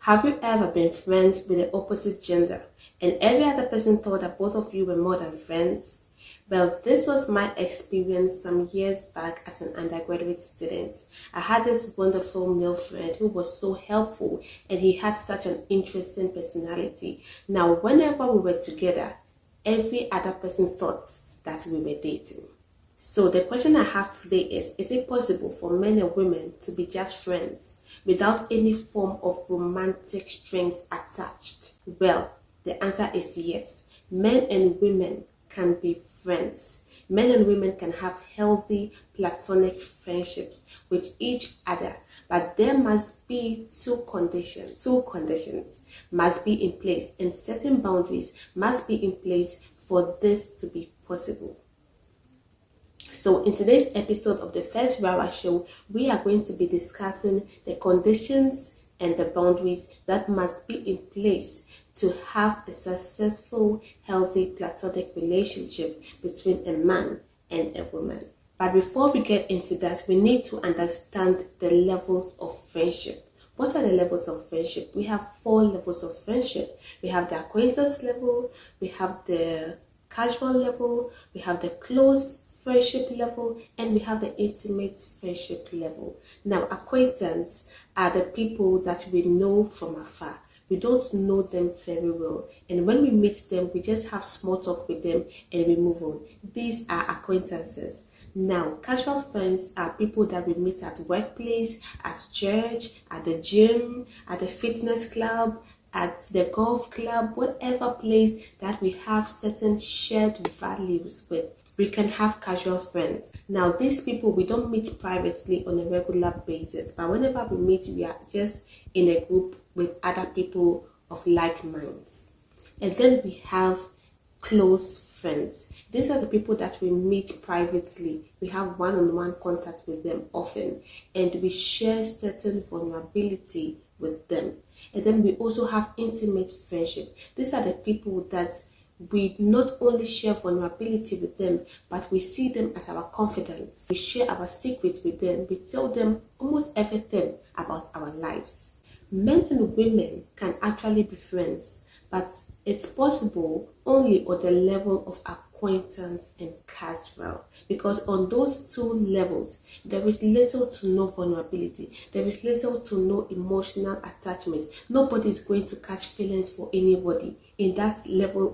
Have you ever been friends with the opposite gender and every other person thought that both of you were more than friends? Well, this was my experience some years back as an undergraduate student. I had this wonderful male friend who was so helpful and he had such an interesting personality. Now, whenever we were together, every other person thought that we were dating. So the question I have today is it possible for men and women to be just friends without any form of romantic strings attached? Well, the answer is yes. Men and women can be friends. Men and women can have healthy platonic friendships with each other, but there must be two conditions. Two conditions must be in place, and certain boundaries must be in place for this to be possible. So in today's episode of the First Rawa Show, we are going to be discussing the conditions and the boundaries that must be in place to have a successful, healthy, platonic relationship between a man and a woman. But before we get into that, we need to understand the levels of friendship. What are the levels of friendship? We have 4 levels of friendship. We have the acquaintance level, we have the casual level, we have the close friendship level, and we have the intimate friendship level. Now, acquaintance are the people that we know from afar. We don't know them very well, and when we meet them, we just have small talk with them and we move on. These are acquaintances. Now, casual friends are people that we meet at workplace, at church, at the gym, at the fitness club, at the golf club, whatever place that we have certain shared values with. We can have casual friends. Now, these people we don't meet privately on a regular basis, but whenever we meet, we are just in a group with other people of like minds. And then we have close friends. These are the people that we meet privately. We have one-on-one contact with them often, and we share certain vulnerability with them. And then we also have intimate friendship. These are the people that we not only share vulnerability with them, but we see them as our confidants. We share our secrets with them. We tell them almost everything about our lives. Men and women can actually be friends, but it's possible only on the level of acquaintance and casual, because on those 2 levels there is little to no vulnerability, there is little to no emotional attachment. Nobody is going to catch feelings for anybody in that level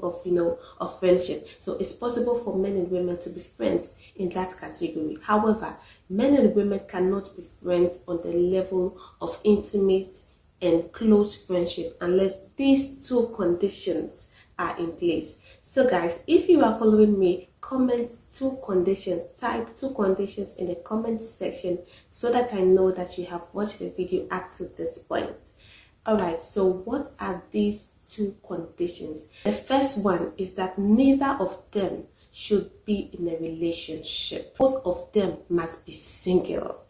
of friendship. So it's possible for men and women to be friends in that category. However, men and women cannot be friends on the level of intimate and close friendship unless these 2 conditions are in place. So guys, if you are following me, comment 2 conditions, type 2 conditions in the comment section so that I know that you have watched the video up to this point. Alright, so what are these 2 conditions? The first one is that neither of them should be in a relationship. Both of them must be single,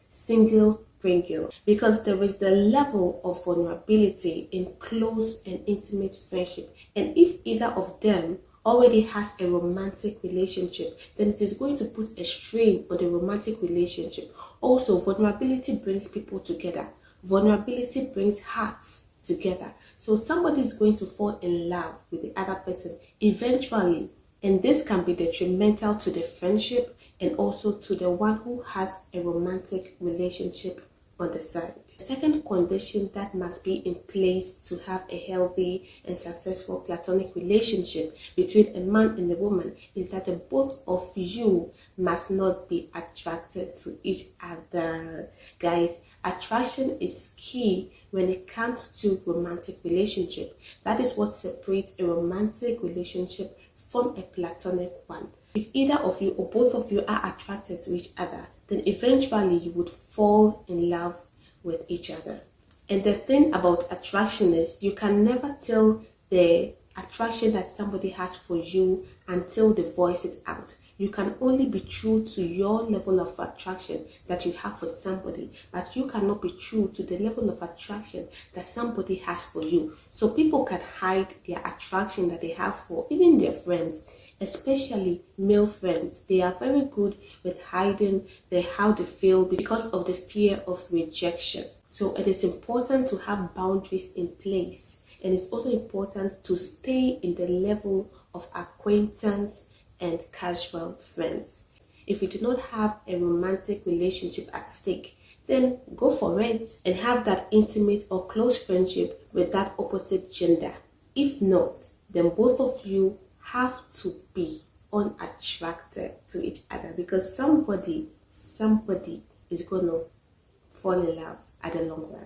because there is the level of vulnerability in close and intimate friendship, and if either of them already has a romantic relationship, then it is going to put a strain on the romantic relationship. Also, vulnerability brings people together. Vulnerability brings hearts together. So somebody is going to fall in love with the other person eventually, and this can be detrimental to the friendship and also to the one who has a romantic relationship on the side. The second condition that must be in place to have a healthy and successful platonic relationship between a man and a woman is that the both of you must not be attracted to each other. Guys, attraction is key when it comes to romantic relationship. That is what separates a romantic relationship from a platonic one. If either of you or both of you are attracted to each other, then eventually you would fall in love with each other. And the thing about attraction is you can never tell the attraction that somebody has for you until they voice it out. You can only be true to your level of attraction that you have for somebody, but you cannot be true to the level of attraction that somebody has for you. So people can hide their attraction that they have for even their friends, especially male friends. They are very good with hiding how they feel because of the fear of rejection. So it is important to have boundaries in place, and it's also important to stay in the level of acquaintance and casual friends. If you do not have a romantic relationship at stake, then go for it and have that intimate or close friendship with that opposite gender. If not, then both of you have to be unattracted to each other, because somebody is going to fall in love at the long run.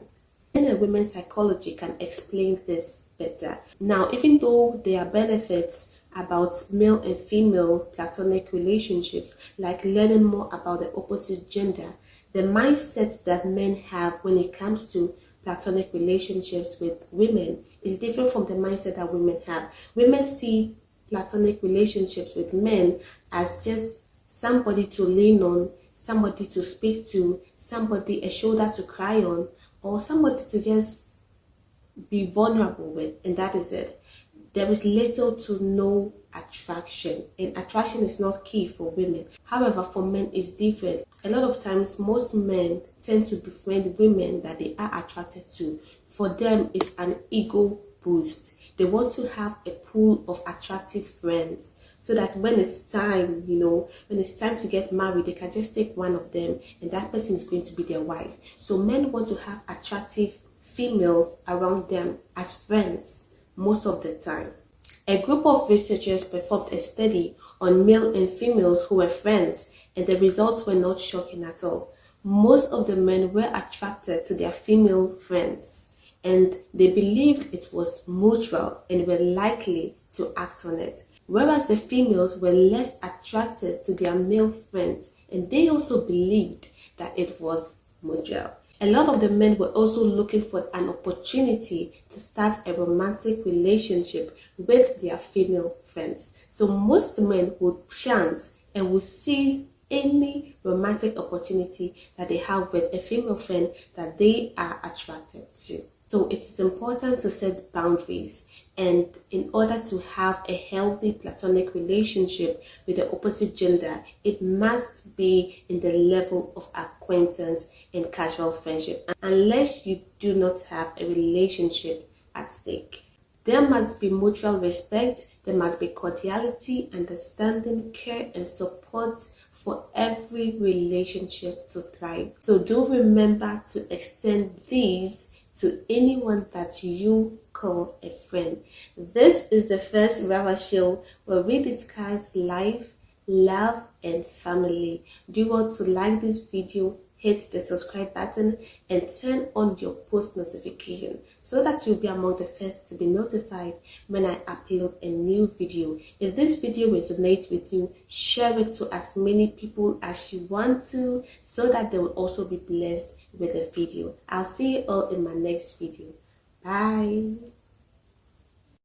Men and women's psychology can explain this better. Now, even though there are benefits about male and female platonic relationships, like learning more about the opposite gender, the mindset that men have when it comes to platonic relationships with women is different from the mindset that women have. Women see platonic relationships with men as just somebody to lean on, somebody to speak to, somebody, a shoulder to cry on, or somebody to just be vulnerable with, and that is it. There is little to no attraction, and attraction is not key for women. However, for men it's different. A lot of times most men tend to befriend women that they are attracted to. For them, it's an ego boost. They want to have a pool of attractive friends, so that when it's time, when it's time to get married, they can just take one of them and that person is going to be their wife. So men want to have attractive females around them as friends most of the time. A group of researchers performed a study on male and females who were friends, and the results were not shocking at all. Most of the men were attracted to their female friends, and they believed it was mutual and were likely to act on it. Whereas the females were less attracted to their male friends, and they also believed that it was mutual. A lot of the men were also looking for an opportunity to start a romantic relationship with their female friends. So most men would chance and would seize any romantic opportunity that they have with a female friend that they are attracted to. So it is important to set boundaries, and in order to have a healthy platonic relationship with the opposite gender, it must be in the level of acquaintance and casual friendship, unless you do not have a relationship at stake. There must be mutual respect, there must be cordiality, understanding, care, and support for every relationship to thrive. So do remember to extend these to anyone that you call a friend. This is the first Rava show where we discuss life, love, and family. Do you want to like this video? Hit the subscribe button and turn on your post notification so that you'll be among the first to be notified when I upload a new video. If this video resonates with you, share it to as many people as you want to, so that they will also be blessed with the video. I'll see you all in my next video. Bye.